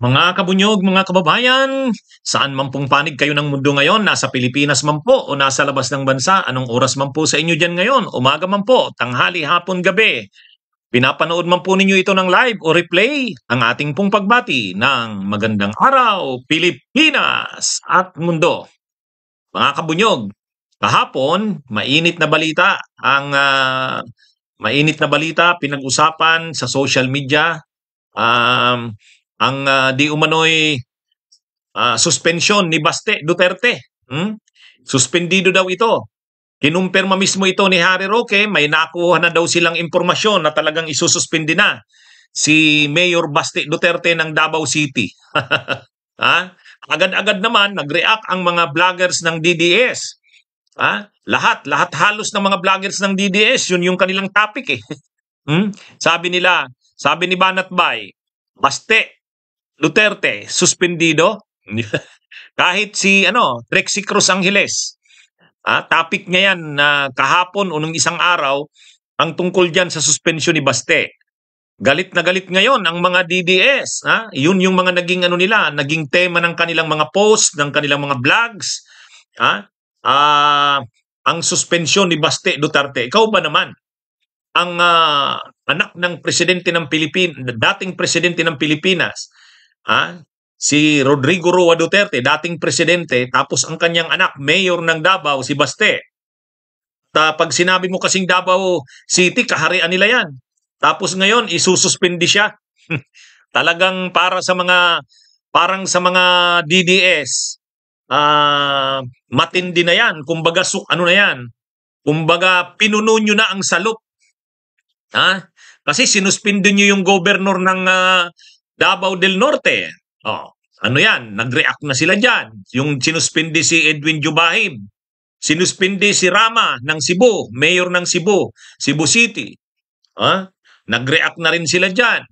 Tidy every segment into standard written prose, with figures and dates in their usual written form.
Mga kabunyog, mga kababayan, saan man pong panig kayo ng mundo ngayon, nasa Pilipinas man po o nasa labas ng bansa, anong oras man po sa inyo dyan ngayon, umaga man po, tanghali, hapon, gabi, pinapanood man po ninyo ito ng live o replay, ang ating pong pagbati ng magandang araw, Pilipinas at mundo. Mga kabunyog, kahapon, mainit na balita pinag-usapan sa social media. Ang di umano'y suspensyon ni Baste Duterte. Suspendido daw ito. Kinumpirma mismo ito ni Harry Roque, may nakuha na daw silang impormasyon na talagang isususpindi na si Mayor Baste Duterte ng Davao City. Agad-agad naman nag-react ang mga vloggers ng DDS. Lahat halos ng mga vloggers ng DDS, yun yung kanilang topic eh. Sabi ni Banat Bay, Baste Duterte suspendido. Kahit si Trixie Cruz Angeles, topic niya yan na kahapon o nung isang araw ang tungkol diyan sa suspensyon ni Baste. Galit na galit ngayon ang mga DDS, Yun yung mga naging tema ng kanilang mga posts, ng kanilang mga vlogs, ang suspensyon ni Baste Duterte. Ikaw ba naman ang anak ng presidente ng dating presidente ng Pilipinas, si Rodrigo Roa Duterte, dating presidente, tapos ang kanyang anak, mayor ng Davao, si Baste. Pag sinabi mo kasing Davao City, kaharian nila yan. Tapos ngayon, isususpindi siya. Talagang parang sa mga DDS, matindi na yan. Kumbaga, na yan? Kumbaga, pinuno nyo na ang salop. Kasi sinuspindi nyo yung governor ng Davao del Norte. Yan? Nag-react na sila dyan. Yung sinuspindi si Edwin Jubahib. Sinuspindi si Rama ng Cebu, mayor ng Cebu City. Nag-react na rin sila dyan.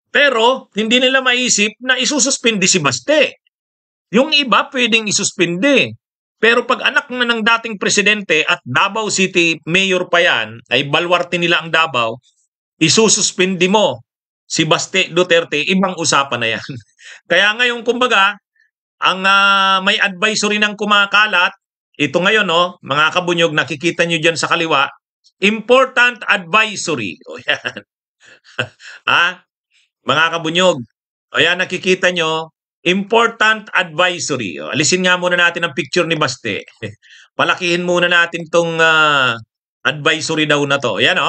Pero hindi nila maisip na isususpindi si Baste. Yung iba pwedeng isuspindi. Pero pag anak na ng dating presidente at Davao City mayor pa yan, ay baluarte nila ang Davao, isususpindi mo si Baste Duterte, ibang usapan na yan. Kaya ngayon, kumbaga, ang may advisory ng kumakalat, ito ngayon, mga kabunyog, nakikita nyo dyan sa kaliwa, important advisory. O yan. Mga kabunyog, o yan, nakikita nyo, important advisory. O, alisin nga muna natin ang picture ni Baste. Palakihin muna natin tong advisory daw na to. Yan,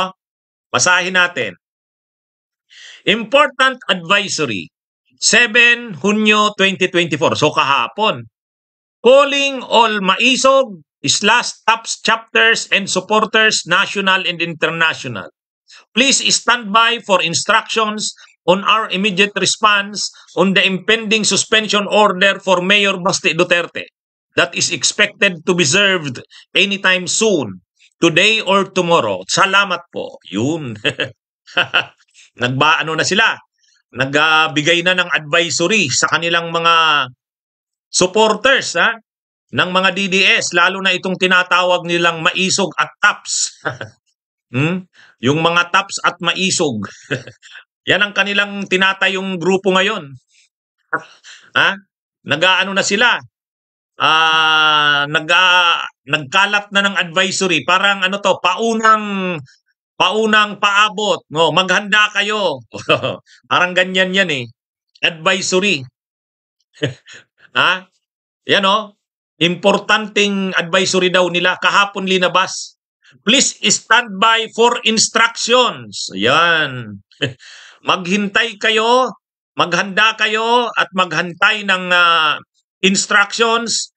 basahin natin. Important advisory. 7 Hunyo 2024. So kahapon. Calling all Maisog / TAPS chapters and supporters, national and international. Please stand by for instructions on our immediate response on the impending suspension order for Mayor Baste Duterte that is expected to be served anytime soon, today or tomorrow. Salamat po. Yun. Na sila. Nagbigay na ng advisory sa kanilang mga supporters ng mga DDS, lalo na itong tinatawag nilang Maisog at TAPS. Yung mga TAPS at Maisog. Yan ang kanilang tinatayong grupo ngayon. Na sila. Nagkalat na ng advisory. Parang paunang paabot. Maghanda kayo. Parang ganyan yan eh. Advisory. Yan importanteng advisory daw nila. Kahapon linabas. Please stand by for instructions. Yan. Maghintay kayo, maghanda kayo at maghantay ng instructions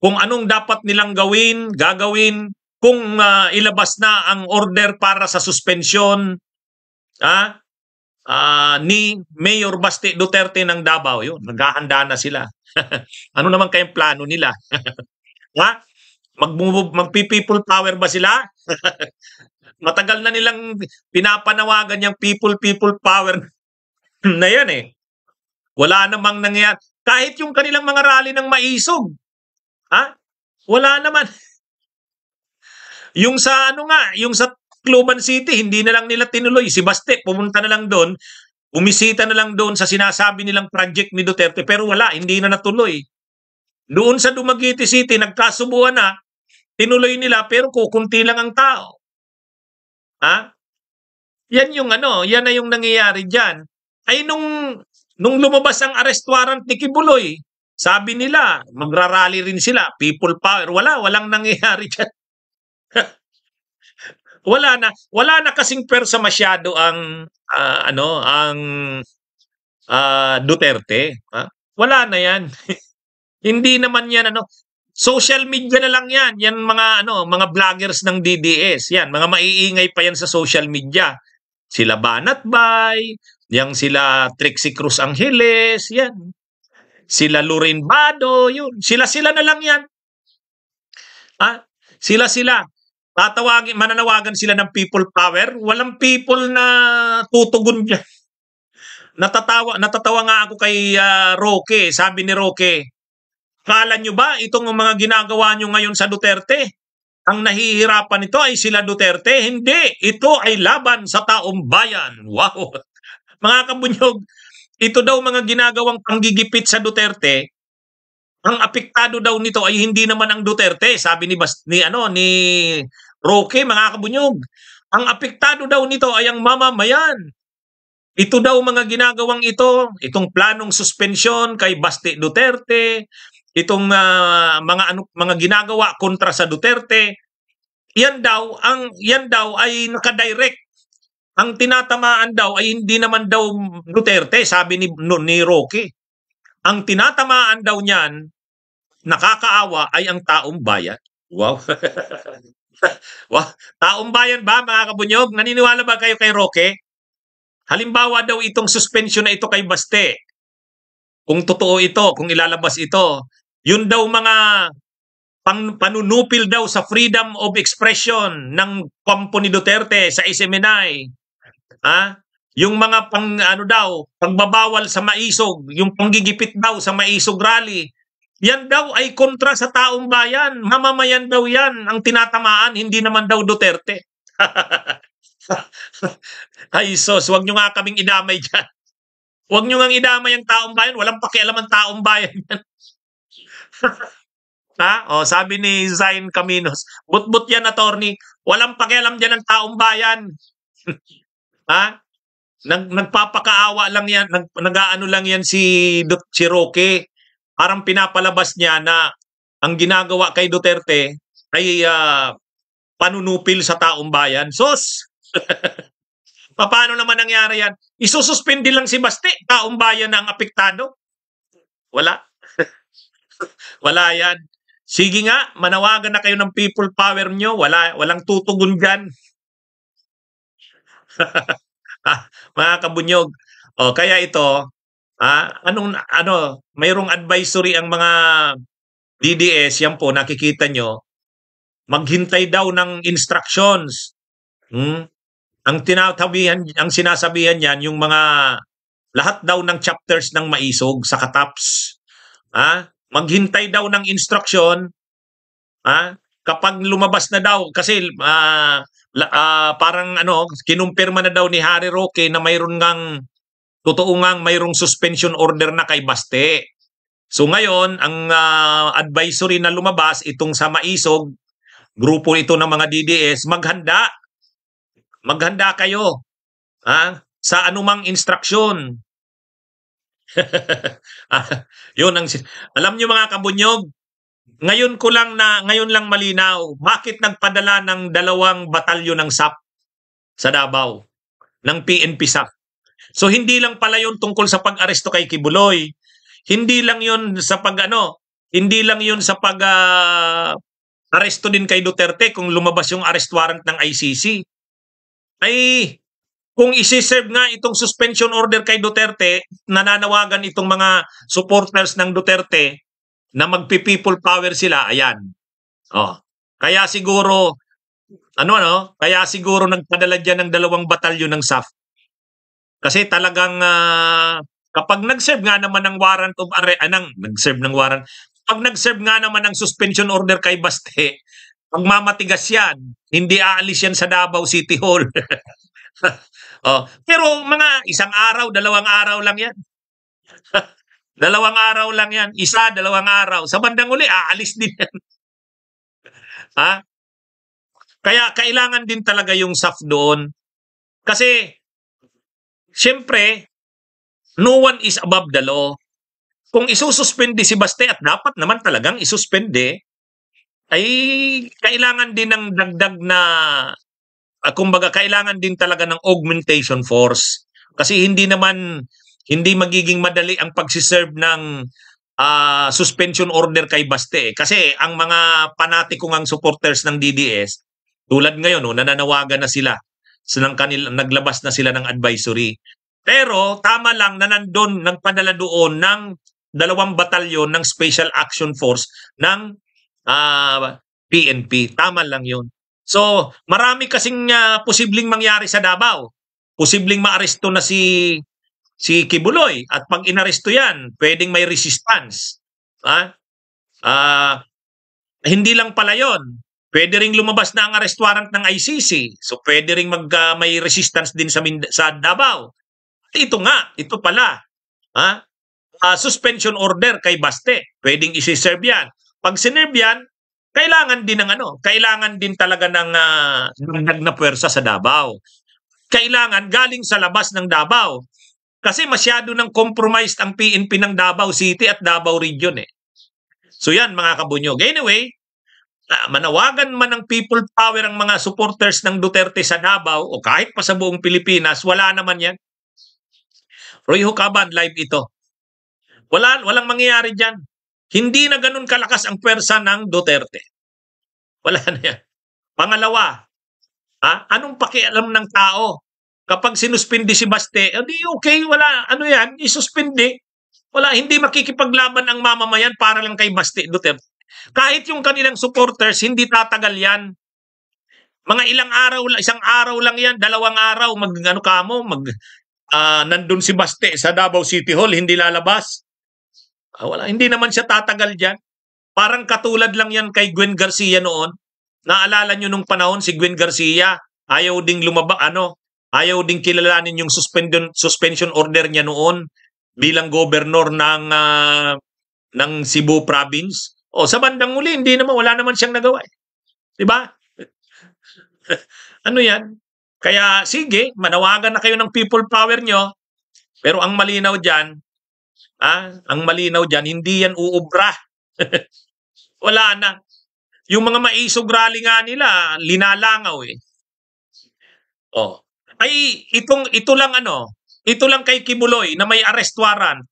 kung anong dapat nilang gagawin kung ilabas na ang order para sa suspensyon ni Mayor Baste Duterte ng Davao. Yun, naghahanda na sila. Ano naman kayang plano nila? Magpi-people power ba sila? Matagal na nilang pinapanawagan yung people power na yan eh. Wala namang nangyayari. Kahit yung kanilang mga rally ng Maisog. Wala naman. Yung sa yung sa Cloban City, hindi na lang nila tinuloy. Si Baste, pumunta na lang doon. Bumisita na lang doon sa sinasabi nilang project ni Duterte pero wala, hindi na natuloy. Doon sa Dumaguete City, nagkasubuan na, tinuloy nila pero kukunti lang ang tao. Ha? Yan yung yan na yung nangyayari diyan. Ay nung lumabas ang arrest warrant ni Kibuloy, sabi nila, magrarally rin sila, people power. Walang nangyayari diyan. Wala na kasing persa masyado ang ang Duterte, ha? Wala na 'yan. Hindi naman 'yan social media na lang 'yan. Yan mga vloggers ng DDS, 'yan, mga maiingay pa 'yan sa social media. Sila Banat Bay, yang sila Trixie Cruz Angeles, 'yan. Sila Lorraine Bado, 'yun. Sila na lang 'yan. Ha? Sila. Mananawagan sila ng people power. Walang people na tutugon diyan. Natatawa nga ako kay Roque. Sabi ni Roque, kala nyo ba itong mga ginagawa nyo ngayon sa Duterte? Ang nahihirapan nito ay sila Duterte? Hindi. Ito ay laban sa taong bayan. Wow. Mga kabunyog, ito daw mga ginagawang panggigipit sa Duterte. Ang apektado daw nito ay hindi naman ang Duterte, sabi ni Roque, mga kabunyog. Ang apektado daw nito ay ang mamamayan. Ito daw mga ginagawang itong planong suspensyon kay Baste Duterte, itong mga ginagawa kontra sa Duterte. Yan daw ay nakadirect. Ang tinatamaan daw ay hindi naman daw Duterte, sabi ni Roque. Ang tinatamaan daw niyan, nakakaawa ay ang taong bayan. Wow. Wow. Taong bayan ba, mga kabunyog? Naniniwala ba kayo kay Roque? Halimbawa daw itong suspension na ito kay Baste. Kung totoo ito, kung ilalabas ito, yun daw mga panunupil daw sa freedom of expression ng kampo ni Duterte sa SMNI. Yung mga pagbabawal sa maisog, yung panggigipit daw sa maisog rally, yan daw ay kontra sa taong bayan. Mamamayan daw yan ang tinatamaan, hindi naman daw Duterte. Ay sos, huwag nyo nga kaming idamay dyan. Huwag nyo nga idamay ang taong bayan. Walang pakialam ang taong bayan yan. Sabi ni Zain Caminos, but yan, attorney. Walang pakialam dyan ang taong bayan. Nagpapakaawa lang yan, nag-aano lang yan si Roque. Parang pinapalabas niya na ang ginagawa kay Duterte ay panunupil sa taong bayan. Sos! Paano naman nangyari yan? Isususpindi lang si Baste, taong bayan na ang apektado? Wala. Wala yan. Sige nga, manawagan na kayo ng people power nyo. Walang tutugon dyan. Mga kabunyog. Kaya ito, mayroong advisory ang mga DDS, yan po, nakikita nyo, maghintay daw ng instructions. Ang sinasabihan niyan, yung mga lahat daw ng chapters ng maisog sa Kataps. Maghintay daw ng instruction. Kapag lumabas na daw, kasi parang kinumpirma na daw ni Harry Roque na mayroon mayroong suspension order na kay Baste. So ngayon, ang advisory na lumabas, itong sa maisog, grupo ito ng mga DDS, maghanda kayo sa anumang instruksyon. Yun alam niyo mga kabunyog, ngayon lang malinaw bakit nagpadala ng 2 batalyon ng SAP sa Davao ng PNP SAP. So hindi lang pala yun tungkol sa pag-aresto kay Kibuloy. Hindi lang yun sa aresto din kay Duterte kung lumabas yung arrest warrant ng ICC. Ay kung isi-serve nga itong suspension order kay Duterte, nananawagan itong mga supporters ng Duterte na magpi-people power sila, ayan. Kaya siguro nagpadala diyan ng 2 batalyon ng SAF. Kasi talagang kapag nag-serve nga naman ng warrant of arrest, pag nag-serve nga naman ng suspension order kay Baste, magmamatigas yan. Hindi aalis yan sa Davao City Hall. Pero mga isang araw, 2 araw lang yan. 2 araw lang yan. 1, 2 araw. Sa bandang uli, aalis din yan. Ha? Kaya kailangan din talaga yung SAF doon. Kasi, siyempre, no one is above the law. Kung isususpende si Baste at dapat naman talagang isuspende, ay kailangan din ng dagdag na, kumbaga kailangan din talaga ng augmentation force. Kasi hindi magiging madali ang pagsiserve ng suspension order kay Baste. Kasi ang mga panatikong supporters ng DDS, tulad ngayon, nananawagan na sila. Naglabas na sila ng advisory. Pero tama lang na nandun, nagpadala doon ng 2 batalyon ng Special Action Force ng PNP. Tama lang yun. So, marami kasing posibleng mangyari sa Davao. Posibleng maaresto na si Kibuloy. At pag inaresto yan, pwedeng may resistance. Hindi lang pala yun. Pwede ring lumabas na ang arrest warrant ng ICC. So, pwede ring may resistance din sa Davao. Ito pala. Suspension order kay Baste. Pwedeng isi-serve yan. Pag sinerve yan, kailangan din talaga ng dagdag na puwersa sa Davao. Kailangan galing sa labas ng Davao. Kasi masyado nang compromised ang PNP ng Davao City at Davao Region eh. So yan mga kabunyog. Anyway, manawagan man ng people power ang mga supporters ng Duterte sa Davao o kahit pa sa buong Pilipinas, wala naman yan. Roy Hucaban, live ito. Walang mangyayari dyan. Hindi na ganun kalakas ang pwersa ng Duterte. Wala na yan. Pangalawa, anong pakialam ng tao? Kapag sinuspindi si Baste, di okay, wala, isuspindi. Wala, hindi makikipaglaban ang mamamayan para lang kay Baste Duterte. Kahit yung kanilang supporters, hindi tatagal yan. Mga isang araw lang yan, 2 araw, nandun si Baste sa Davao City Hall, hindi lalabas. Wala, hindi naman siya tatagal dyan. Parang katulad lang yan kay Gwen Garcia noon. Naalala nyo nung panahon si Gwen Garcia, ayaw ding ayaw ding kilalanin yung suspension order niya noon bilang governor ng Cebu province. Sa bandang uli, wala naman siyang nagawa. Diba? Yan? Kaya sige, manawagan na kayo ng people power nyo, pero ang malinaw dyan, hindi yan uubra. Wala na. Yung mga maisog rally nga nila, linalangaw eh. Ay, ito lang kay Kibuloy na may arrest warrant.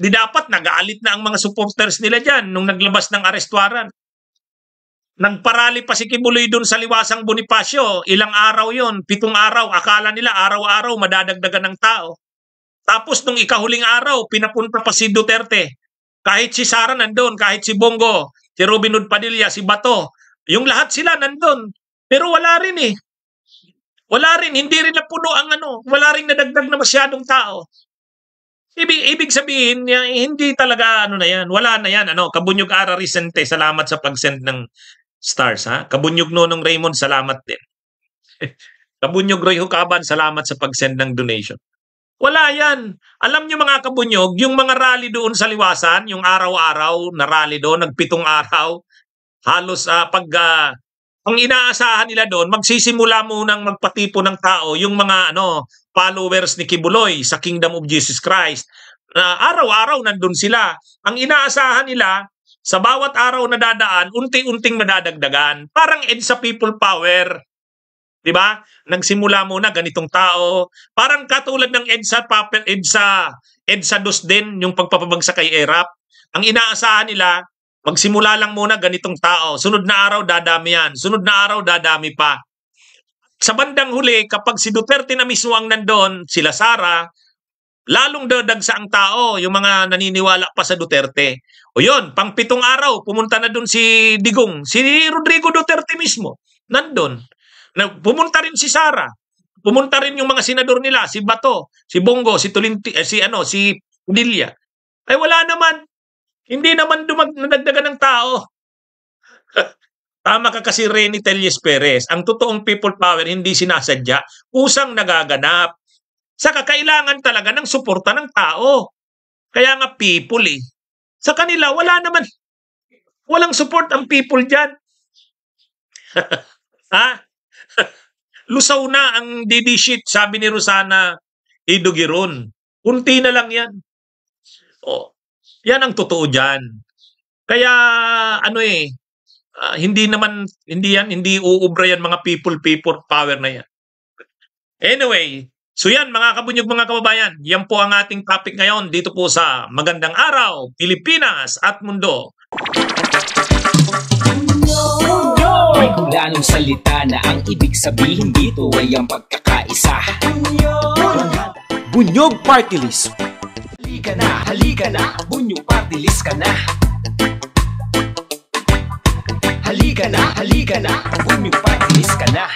Di dapat nag-aalit na ang mga supporters nila dyan nung naglabas ng arrest warrant. Nagparali pa si Kibuloy doon sa Liwasang Bonifacio. Ilang araw yon? 7 araw. Akala nila araw-araw madadagdagan ng tao. Tapos nung ikahuling araw, pinapunta pa si Duterte. Kahit si Sara nandun, kahit si Bongo, si Robin Hood Padilla, si Bato. Yung lahat sila nandun. Pero wala rin eh. Wala rin, hindi rin napuno ang wala rin nadagdag na masyadong tao. Ibig sabihin, hindi talaga na yan. Wala na yan. Kabunyog Ara Risente, salamat sa pag-send ng stars, ha? Kabunyog Nonong Raymond, salamat din. Kabunyog Roy Hucaban, salamat sa pag-send ng donation. Wala yan. Alam nyo mga kabunyog, yung mga rally doon sa Liwasan, yung araw-araw na rally doon, 7 araw, halos ang inaasahan nila doon, magsisimula munang magpatipo ng tao yung mga followers ni Kibuloy sa Kingdom of Jesus Christ. Araw-araw nandun sila. Ang inaasahan nila, sa bawat araw na dadaan, unti-unting madadagdagan. Parang EDSA people power. Diba? Nagsimula muna ganitong tao. Parang katulad ng EDSA dos din, yung pagpapabagsak kay ERAP. Ang inaasahan nila, magsimula lang muna ganitong tao. Sunod na araw, dadami yan. Sunod na araw, dadami pa. Sa bandang huli, kapag si Duterte na mismo ang nandun, sila Sara, lalong dadagsa ang tao, yung mga naniniwala pa sa Duterte. Yun, pang 7 araw, pumunta na dun si Digong. Si Rodrigo Duterte mismo, nandun. Pumunta rin si Sara. Pumunta rin yung mga senador nila, si Bato, si Bongo, si Padilla. Ay wala naman. Hindi naman nadagdagan ng tao. Tama ka kasi, Reni Telles Perez. Ang totoong people power hindi sinasadya, kusang nagaganap. Saka kailangan talaga ng suporta ng tao. Kaya nga people eh. Sa kanila, walang support ang people dyan. Ha? Lusaw na ang DD sheet, sabi ni Rosana Idugiron. Kunti na lang yan. Oh, yan ang totoo dyan. Kaya hindi uubra yan mga people power na yan. Anyway, so yan mga kabunyog, mga kababayan, yan po ang ating topic ngayon dito po sa Magandang Araw, Pilipinas at Mundo. May hulanong salita na ang ibig sabihin dito ay ang pagkakaisa. Bunyog Party List. Halika na, Bunyog Party List ka na. Halika na, Bunyog Party List ka na.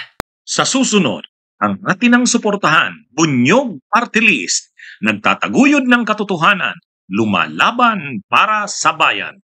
Sa susunod, ang atinang suportahan, Bunyog Party List, nagtataguyod ng katotohanan, lumalaban para sa bayan.